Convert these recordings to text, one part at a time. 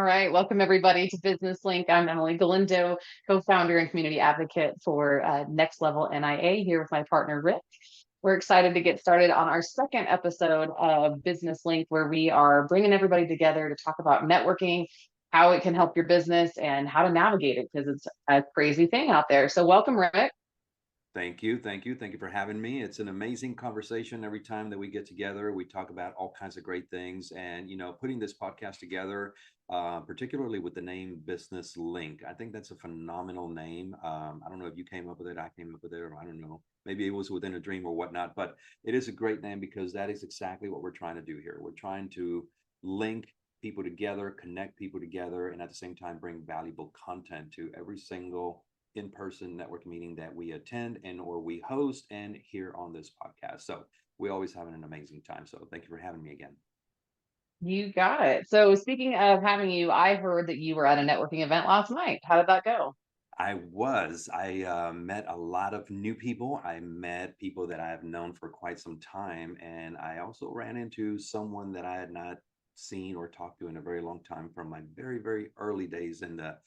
right. Welcome everybody to Business Link. I'm Emily Galindo, co-founder and community advocate for Next Level NIA here with my partner, Rick. We're excited to get started on our second episode of Business Link, where we are bringing everybody together to talk about networking, how it can help your business and how to navigate it because it's a crazy thing out there. So welcome, Rick. Thank you. Thank you. Thank you for having me. It's an amazing conversation every time that we get together. We talk about all kinds of great things. And, putting this podcast together, particularly with the name Business Link, I think that's a phenomenal name. I don't know if you came up with it, I came up with it, or I don't know. Maybe it was within a dream or whatnot, but it is a great name because that is exactly what we're trying to do here. We're trying to link people together, connect people together, and at the same time, bring valuable content to every single in-person network meeting that we attend and or we host and here on this podcast. So we always having an amazing time. So thank you for having me again. You got it. So speaking of having you, I heard that you were at a networking event last night. How did that go? I met a lot of new people. I met people that I have known for quite some time. And I also ran into someone that I had not seen or talked to in a very long time from my very, very early days in the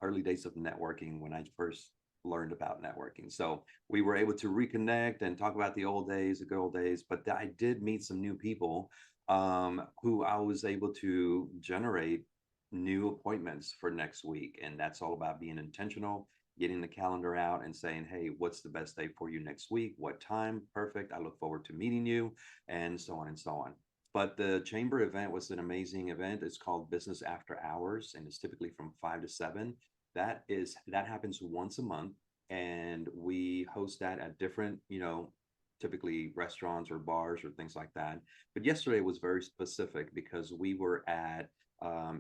early days of networking when I first learned about networking. So we were able to reconnect and talk about the old days, the good old days. But I did meet some new people who I was able to generate new appointments for next week. And that's all about being intentional, getting the calendar out and saying, hey, what's the best day for you next week? What time? Perfect. I look forward to meeting you, and so on and so on. But the chamber event was an amazing event. It's called Business After Hours, and it's typically from 5 to 7. That happens once a month, and we host that at different, typically restaurants or bars or things like that. But yesterday was very specific because we were at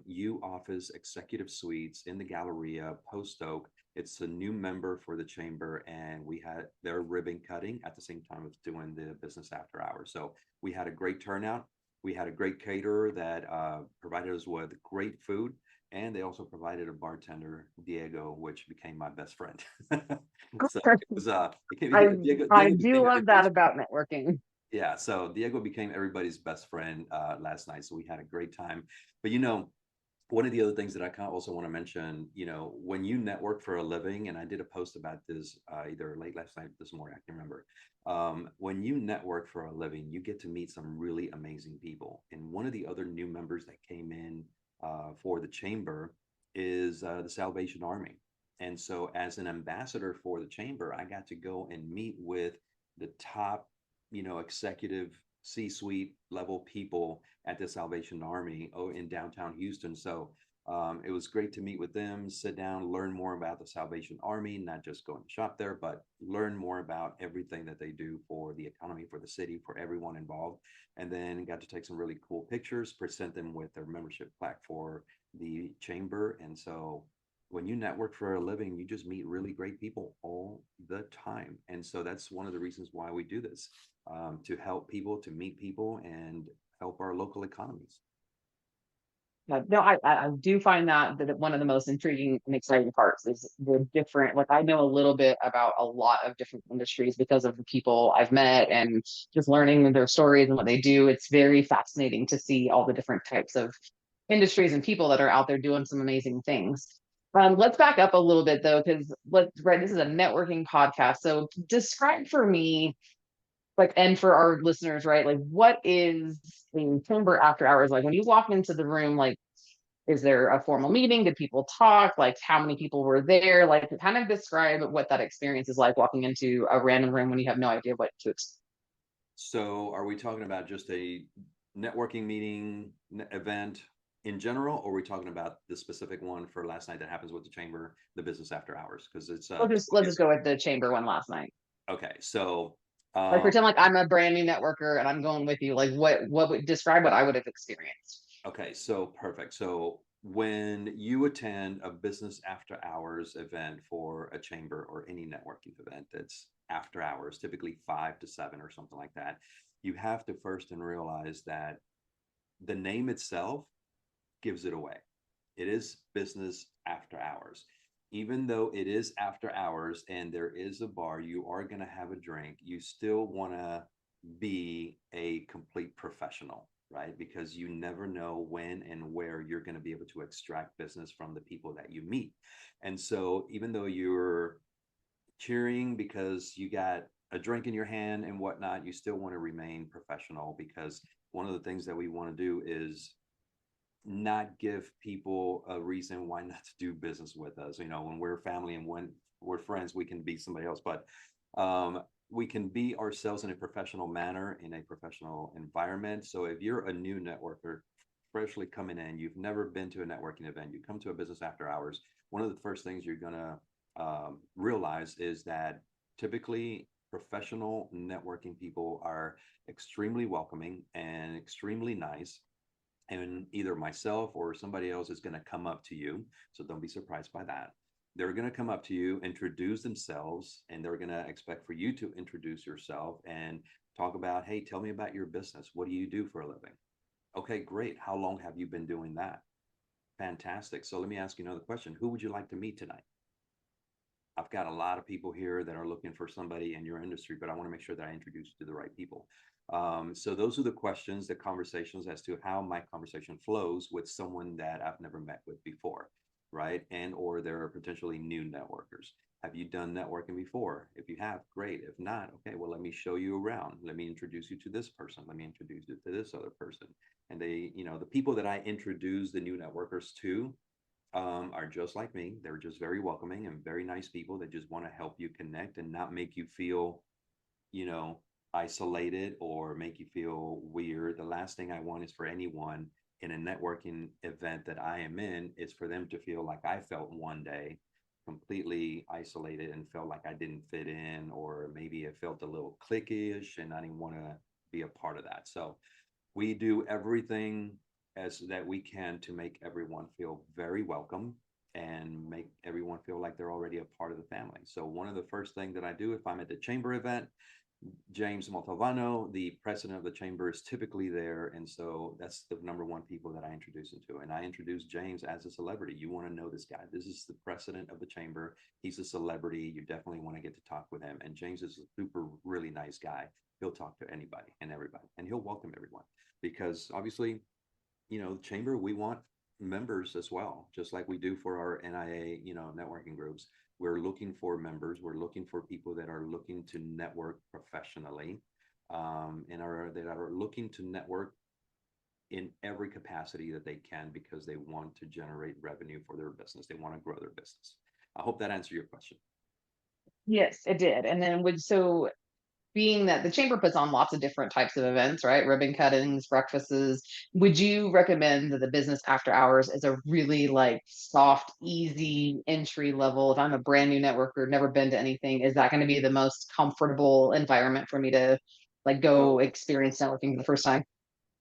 U Office Executive Suites in the Galleria, Post Oak. It's a new member for the chamber, and we had their ribbon cutting at the same time as doing the business after hours. So we had a great turnout. We had a great caterer that provided us with great food, and they also provided a bartender, Diego, which became my best friend. So I I Diego do became love that everybody's about networking. yeah, so Diego became everybody's best friend last night. So we had a great time. But one of the other things that I kind of also want to mention, when you network for a living, and I did a post about this either late last night or this morning, I can remember. When you network for a living, you get to meet some really amazing people. And one of the other new members that came in for the chamber is the Salvation Army. And so, as an ambassador for the chamber, I got to go and meet with the top, executive C-suite level people at the Salvation Army in downtown Houston. So it was great to meet with them, sit down, learn more about the Salvation Army, not just go and shop there, but learn more about everything that they do for the economy, for the city, for everyone involved. And then got to take some really cool pictures, present them with their membership plaque for the chamber. And so when you network for a living, you just meet really great people all the time. And so that's one of the reasons why we do this, to help people, to meet people, and help our local economies. No, I do find that one of the most intriguing and exciting parts is the different. Like I know a little bit about a lot of different industries because of the people I've met and just learning their stories and what they do. It's very fascinating to see all the different types of industries and people that are out there doing some amazing things. Let's back up a little bit though, because this is a networking podcast. So describe for me, like, and for our listeners, right? Like, what is the chamber after hours like? When you walk into the room, like, is there a formal meeting? Did people talk? Like, how many people were there? Like, kind of describe what that experience is like walking into a random room when you have no idea what to expect. So, are we talking about just a networking meeting event in general, or are we talking about the specific one for last night that happens with the chamber, the business after hours? Because it's Let's just go with the chamber one last night. okay. So, Like, um, pretend like I'm a brand new networker and I'm going with you. Like, what would describe what I would have experienced? Okay, so perfect. So when you attend a business after hours event for a chamber or any networking event that's after hours, typically 5 to 7 or something like that, you have to first and realize that the name itself gives it away. It is business after hours. Even though it is after hours and there is a bar, you are going to have a drink, you still want to be a complete professional. right? Because you never know when and where you're going to be able to extract business from the people that you meet. And so even though you're cheering because you got a drink in your hand and whatnot, you still want to remain professional, because one of the things that we want to do is not give people a reason why not to do business with us. You know, when we're family and when we're friends, we can be somebody else, but um, we can be ourselves in a professional manner, in a professional environment. So if you're a new networker, freshly coming in, you've never been to a networking event, you come to a business after hours, one of the first things you're going to realize is that typically professional networking people are extremely welcoming and extremely nice, and either myself or somebody else is going to come up to you. So don't be surprised by that. They're going to come up to you, introduce themselves, and they're going to expect for you to introduce yourself and talk about, hey, tell me about your business. What do you do for a living? Okay, great. How long have you been doing that? Fantastic. So let me ask you another question. Who would you like to meet tonight? I've got a lot of people here that are looking for somebody in your industry, but I want to make sure that I introduce you to the right people. So those are the questions, the conversations as to how my conversation flows with someone that I've never met with before, right? And or there are potentially new networkers. Have you done networking before? If you have, great. If not, okay, well, let me show you around. Let me introduce you to this person. Let me introduce you to this other person. And they, you know, the people that I introduce the new networkers to are just like me. They're just very welcoming and very nice people that just want to help you connect and not make you feel, you know, isolated or make you feel weird. The last thing I want is for anyone in a networking event that I am in is for them to feel like I felt one day, completely isolated and felt like I didn't fit in, or maybe it felt a little cliquish and I didn't want to be a part of that. So we do everything as that we can to make everyone feel very welcome and make everyone feel like they're already a part of the family. So one of the first things that I do if I'm at the chamber event, James Montalbano, the president of the chamber, is typically there. And so that's the number one people that I introduce him to. And I introduce James as a celebrity. You want to know this guy. This is the president of the chamber. He's a celebrity. You definitely want to get to talk with him. And James is a super, really nice guy. He'll talk to anybody and everybody, and he'll welcome everyone, because obviously, you know, chamber, we want members as well, just like we do for our NIA, you know, networking groups. We're looking for members. We're looking for people that are looking to network professionally, and are that are looking to network in every capacity that they can, because they want to generate revenue for their business. They want to grow their business. I hope that answered your question. Yes, it did. And then would so being that the chamber puts on lots of different types of events, right? Ribbon cuttings, breakfasts. Would you recommend that the business after hours is a really like soft, easy entry level? If I'm a brand new networker, never been to anything, is that going to be the most comfortable environment for me to like go So experience networking for the first time?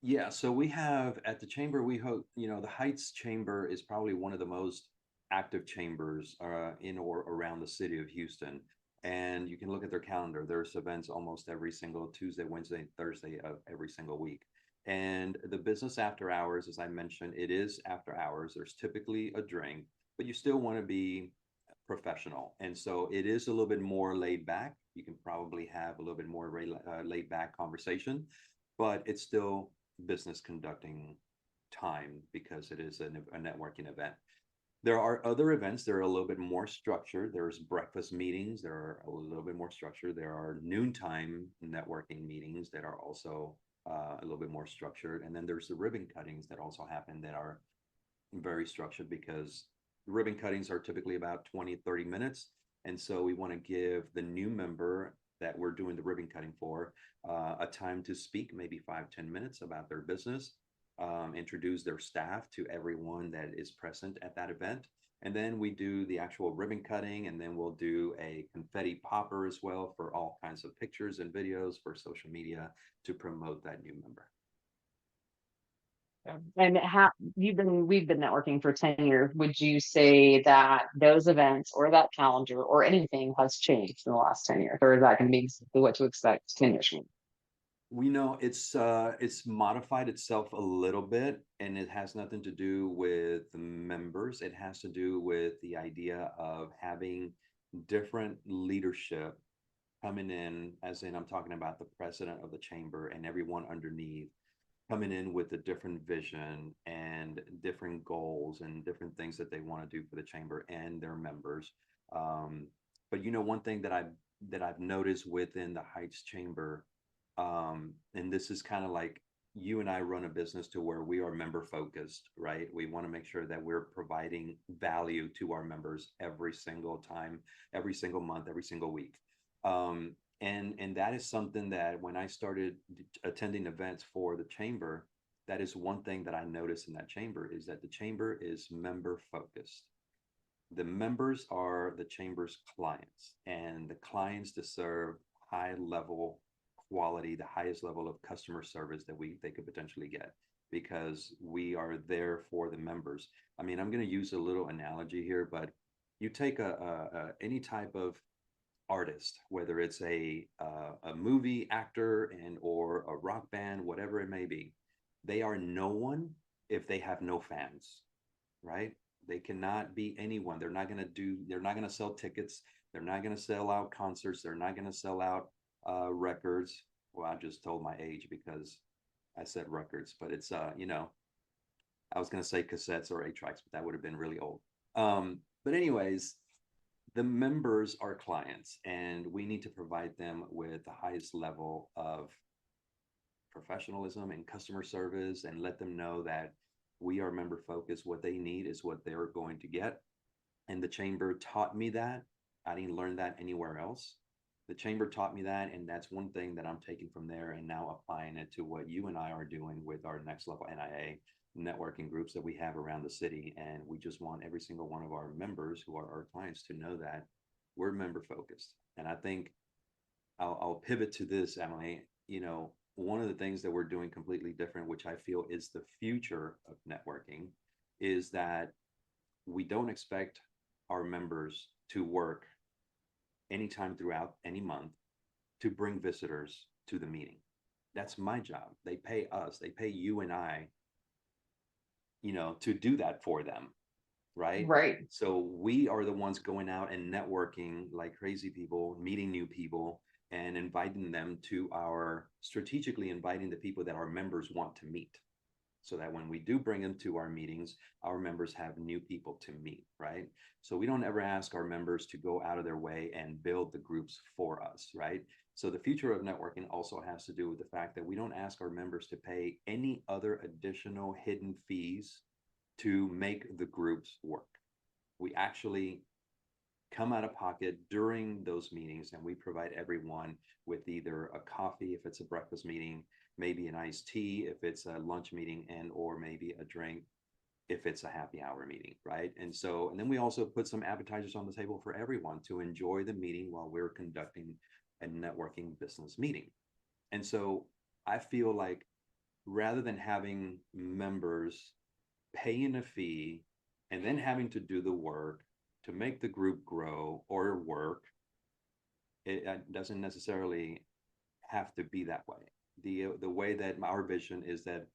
yeah, so we have at the chamber, we hope, you know, the Heights Chamber is probably one of the most active chambers in or around the city of Houston. And you can look at their calendar. There's events almost every single Tuesday, Wednesday, Thursday of every single week. And the business after hours, as I mentioned, it is after hours. There's typically a drink, but you still want to be professional. And so it is a little bit more laid back. You can probably have a little bit more laid back conversation, but it's still business conducting time, because it is a networking event. There are other events that are a little bit more structured. There's breakfast meetings that are a little bit more structured. There are noontime networking meetings that are also a little bit more structured. And then there's the ribbon cuttings that also happen that are very structured, because the ribbon cuttings are typically about 20, 30 minutes. And so we want to give the new member that we're doing the ribbon cutting for a time to speak, maybe 5, 10 minutes about their business, introduce their staff to everyone that is present at that event. And then we do the actual ribbon cutting, and then we'll do a confetti popper as well for all kinds of pictures and videos for social media to promote that new member. And how we've been networking for 10 years. Would you say that those events or that calendar or anything has changed in the last 10 years? Or is that going to be exactly what to expect 10 years from now? We know it's modified itself a little bit, and it has nothing to do with the members. It has to do with the idea of having different leadership coming in, as in I'm talking about the president of the chamber and everyone underneath, coming in with a different vision and different goals and different things that they want to do for the chamber and their members. Um, but one thing that I've noticed within the Heights Chamber, and this is kind of like you and I run a business to where we are member focused, right? We want to make sure that we're providing value to our members every single time, every single month, every single week. And that is something that when I started attending events for the chamber, that is one thing that I noticed in that chamber is that the chamber is member focused. The members are the chamber's clients, and the clients deserve high level quality, the highest level of customer service that they could potentially get, because we are there for the members. I mean, I'm going to use a little analogy here, but you take any type of artist, whether it's a movie actor and or a rock band, whatever it may be, they are no one if they have no fans, right? They cannot be anyone. They're not going to sell tickets. They're not going to sell out concerts. They're not going to sell out records. Well, I just told my age because I said records, but it's I was going to say cassettes or 8 tracks, but that would have been really old. But anyways, the members are clients, and we need to provide them with the highest level of professionalism and customer service, and let them know that we are member focused. What they need is what they're going to get. And the chamber taught me that. I didn't learn that anywhere else. The chamber taught me that, and that's one thing that I'm taking from there and now applying it to what you and I are doing with our next level NIA networking groups that we have around the city. And we just want every single one of our members who are our clients to know that we're member focused. And I think I'll pivot to this, Emily. One of the things that we're doing completely different, which I feel is the future of networking, is that we don't expect our members to work anytime throughout any month to bring visitors to the meeting. That's my job. They pay us, they pay you and I, to do that for them, right? Right. So we are the ones going out and networking like crazy people, meeting new people, and inviting them to strategically inviting the people that our members want to meet, so that when we do bring them to our meetings, our members have new people to meet, right? So we don't ever ask our members to go out of their way and build the groups for us, right? So the future of networking also has to do with the fact that we don't ask our members to pay any other additional hidden fees to make the groups work. We actually come out of pocket during those meetings, and we provide everyone with either a coffee if it's a breakfast meeting, maybe an iced tea if it's a lunch meeting, and or maybe a drink if it's a happy hour meeting, right? And then we also put some appetizers on the table for everyone to enjoy the meeting while we're conducting a networking business meeting. And so I feel like rather than having members paying a fee and then having to do the work to make the group grow or work, it doesn't necessarily have to be that way. The way that our vision is that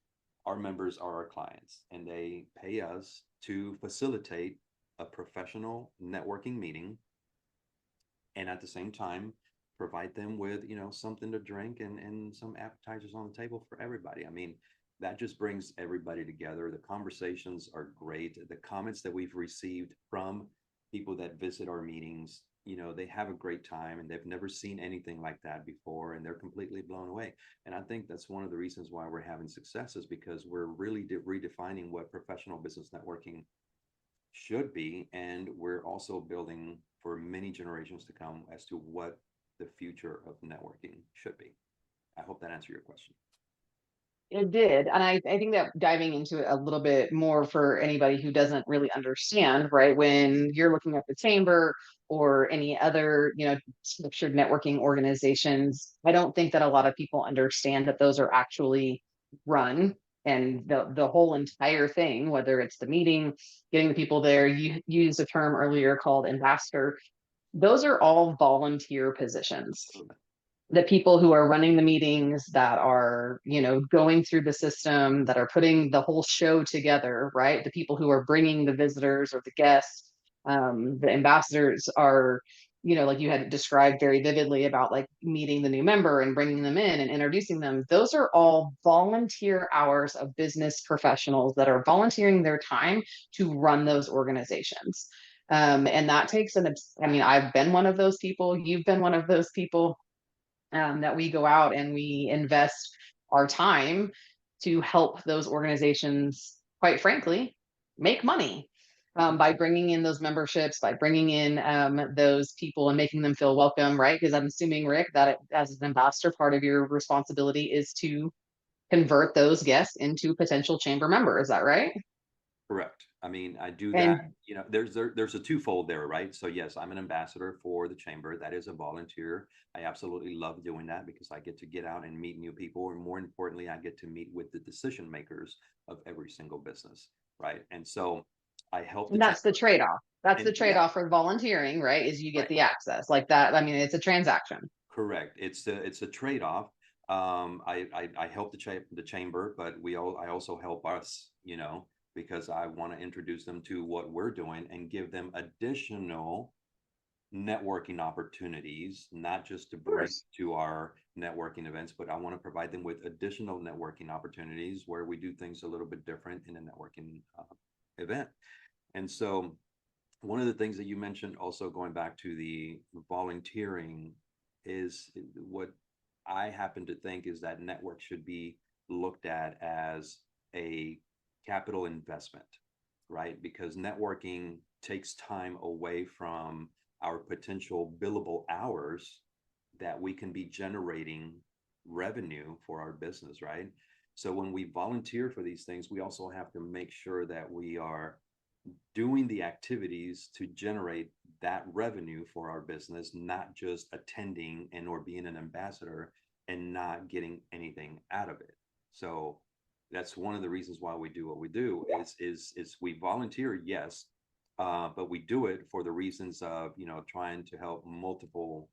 our members are our clients, and they pay us to facilitate a professional networking meeting, and at the same time provide them with something to drink and some appetizers on the table for everybody. I mean, that just brings everybody together. The conversations are great. The comments that we've received from people that visit our meetings, they have a great time, and they've never seen anything like that before, and they're completely blown away. And I think that's one of the reasons why we're having success, is because we're really redefining what professional business networking should be, and we're also building for many generations to come as to what the future of networking should be. I hope that answered your question. It did. And I think that diving into it a little bit more for anybody who doesn't really understand, right? When you're looking at the chamber or any other, structured networking organizations, I don't think that a lot of people understand that those are actually run, and the whole entire thing, whether it's the meeting, getting the people there, you used a term earlier called ambassador, those are all volunteer positions. Absolutely. The people who are running the meetings, that are going through the system, that are putting the whole show together, right? The people who are bringing the visitors or the guests, the ambassadors are like you had described very vividly about like meeting the new member and bringing them in and introducing them, those are all volunteer hours of business professionals that are volunteering their time to run those organizations. And that takes I mean, I've been one of those people, you've been one of those people, that we go out and we invest our time to help those organizations, quite frankly, make money, by bringing in those memberships, by bringing in those people and making them feel welcome, right? Because I'm assuming, Rick, that as an ambassador, part of your responsibility is to convert those guests into potential chamber members. Is that right? Correct. I mean, I do that. And There's a twofold there, right? So yes, I'm an ambassador for the chamber. That is a volunteer. I absolutely love doing that because I get to get out and meet new people, and more importantly, I get to meet with the decision makers of every single business, right? And so I help the and that's the chamber. trade-off. That's the And yeah, trade-off for volunteering, right? Is you get right. the access like that. I mean, it's a transaction. Correct. It's a trade-off. I help the chamber, but I also help us, because I want to introduce them to what we're doing and give them additional networking opportunities, not just to Of bring course. to our networking events, but I want to provide them with additional networking opportunities where we do things a little bit different in a networking event. And so one of the things that you mentioned, also going back to the volunteering, is what I happen to think is that network should be looked at as a capital investment, right? Because networking takes time away from our potential billable hours that we can be generating revenue for our business, right? So when we volunteer for these things, we also have to make sure that we are doing the activities to generate that revenue for our business, not just attending and or being an ambassador and not getting anything out of it. So that's one of the reasons why we do what we do is we volunteer, yes, but we do it for the reasons of trying to help multiple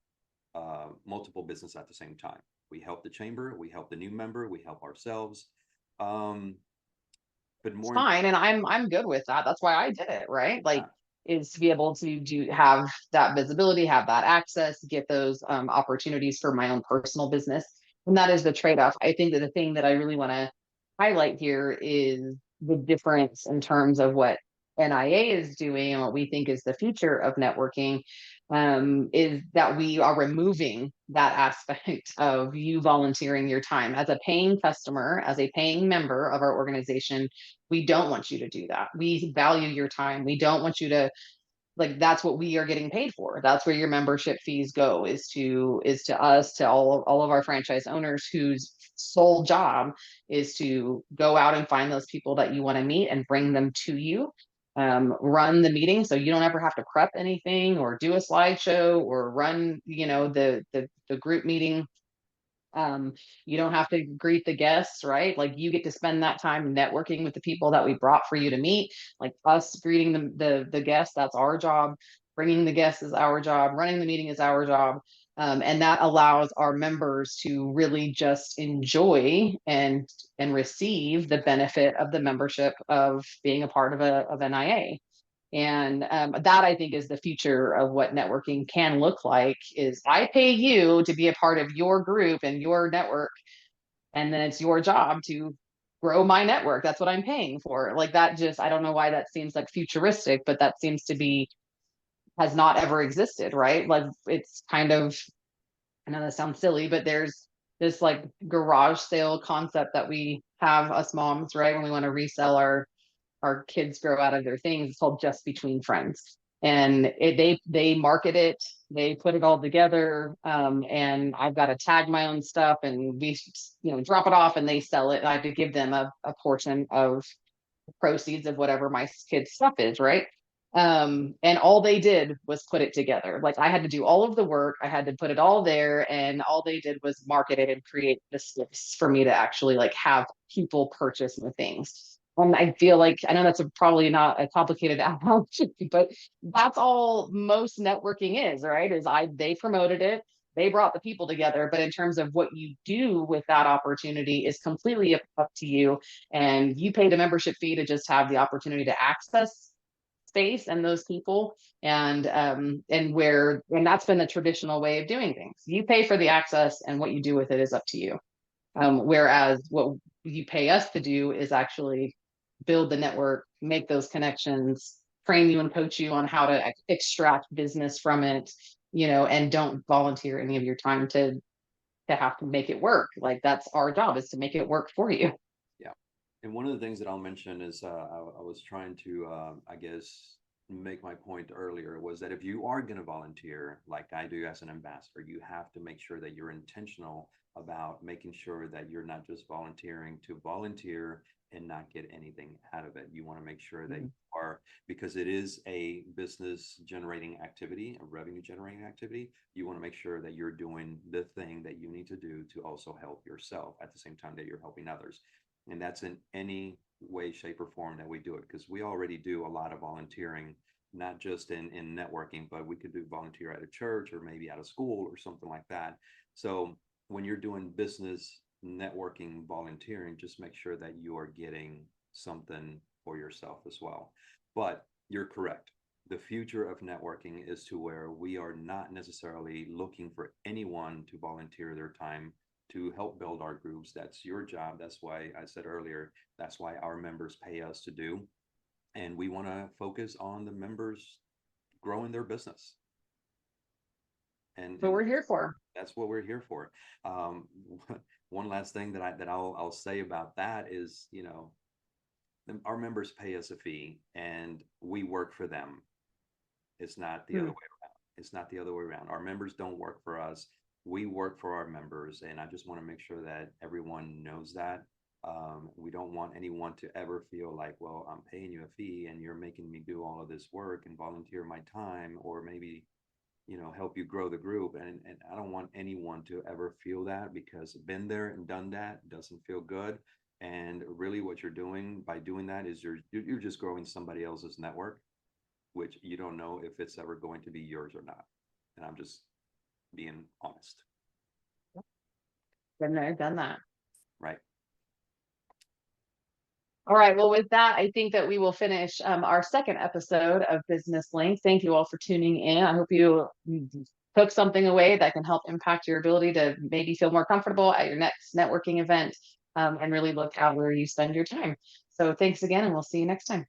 business at the same time. We help the chamber, we help the new member, we help ourselves. Um, but It's more fine, and important, I'm good with that. That's why I did it, right? Like, yeah, is to be able to have that visibility, have that access, get those opportunities for my own personal business. And that is the trade-off. I think that the thing that I really want to highlight here is the difference in terms of what NIA is doing and what we think is the future of networking, is that we are removing that aspect of you volunteering your time as a paying customer, as a paying member of our organization. We don't want you to do that. We value your time. We don't want you to, like, that's what we are getting paid for. That's where your membership fees go, is to us, to all of our franchise owners whose sole job is to go out and find those people that you want to meet and bring them to you. Run the meeting so you don't ever have to prep anything or do a slideshow or run, the group meeting. um, you don't have to greet the guests, right? Like, you get to spend that time networking with the people that we brought for you to meet. Like, us greeting the guests, that's our job. Bringing the guests is our job. Running the meeting is our job. And that allows our members to really just enjoy and receive the benefit of the membership of being a part of NIA. And that, I think, is the future of what networking can look like. Is I pay you to be a part of your group and your network, and then it's your job to grow my network. That's what I'm paying for. Like, that, just, I don't know why that seems like futuristic, but that seems to be, has not ever existed, right? Like, it's kind of, I know that sounds silly, but there's this like garage sale concept that we have, us moms, right? When we want to resell our kids grow out of their things. It's called Just Between Friends. And they market it, they put it all together, and I've got to tag my own stuff, and we drop it off, and they sell it. I have to give them a portion of the proceeds of whatever my kids' stuff is, right? And all they did was put it together. Like, I had to do all of the work, I had to put it all there, and all they did was market it and create the space for me to actually like have people purchase the things. And I feel like, I know that's probably not a complicated analogy, but that's all most networking is, right? Is they promoted it, they brought the people together, but in terms of what you do with that opportunity is completely up to you. And you paid a membership fee to just have the opportunity to access space and those people, and that's been the traditional way of doing things. You pay for the access, and what you do with it is up to you. Whereas what you pay us to do is actually build the network, make those connections, train you and coach you on how to extract business from it, and don't volunteer any of your time to have to make it work. Like, that's our job, is to make it work for you. Yeah. And one of the things that I'll mention is I was trying to, I guess, make my point earlier was that if you are going to volunteer, like I do as an ambassador, you have to make sure that you're intentional about making sure that you're not just volunteering to volunteer and not get anything out of it. You want to make sure that you are, because it is a business generating activity, a revenue generating activity. You want to make sure that you're doing the thing that you need to do to also help yourself at the same time that you're helping others. And that's in any way, shape, or form that we do it, because we already do a lot of volunteering, not just in networking, but we could do volunteer at a church or maybe at a school or something like that. So when you're doing business networking volunteering, just make sure that you are getting something for yourself as well. But you're correct. The future of networking is to where we are not necessarily looking for anyone to volunteer their time to help build our groups. That's your job. That's why I said earlier, that's why our members pay us to do. And we want to focus on the members growing their business. So And we're here for. that's what we're here for. Um, one last thing that I'll say about that is, our members pay us a fee and we work for them. It's not the other way around. It's not the other way around. Our members don't work for us. We work for our members. And I just want to make sure that everyone knows that. We don't want anyone to ever feel like, well, I'm paying you a fee and you're making me do all of this work and volunteer my time, or maybe, help you grow the group. And I don't want anyone to ever feel that, because been there and done that, doesn't feel good. And really what you're doing by doing that is you're just growing somebody else's network, which you don't know if it's ever going to be yours or not. And I'm just being honest. Been there, done that. Right. All right. Well, with that, I think that we will finish our second episode of Business Link. Thank you all for tuning in. I hope you took something away that can help impact your ability to maybe feel more comfortable at your next networking event, and really look at where you spend your time. So thanks again, and we'll see you next time.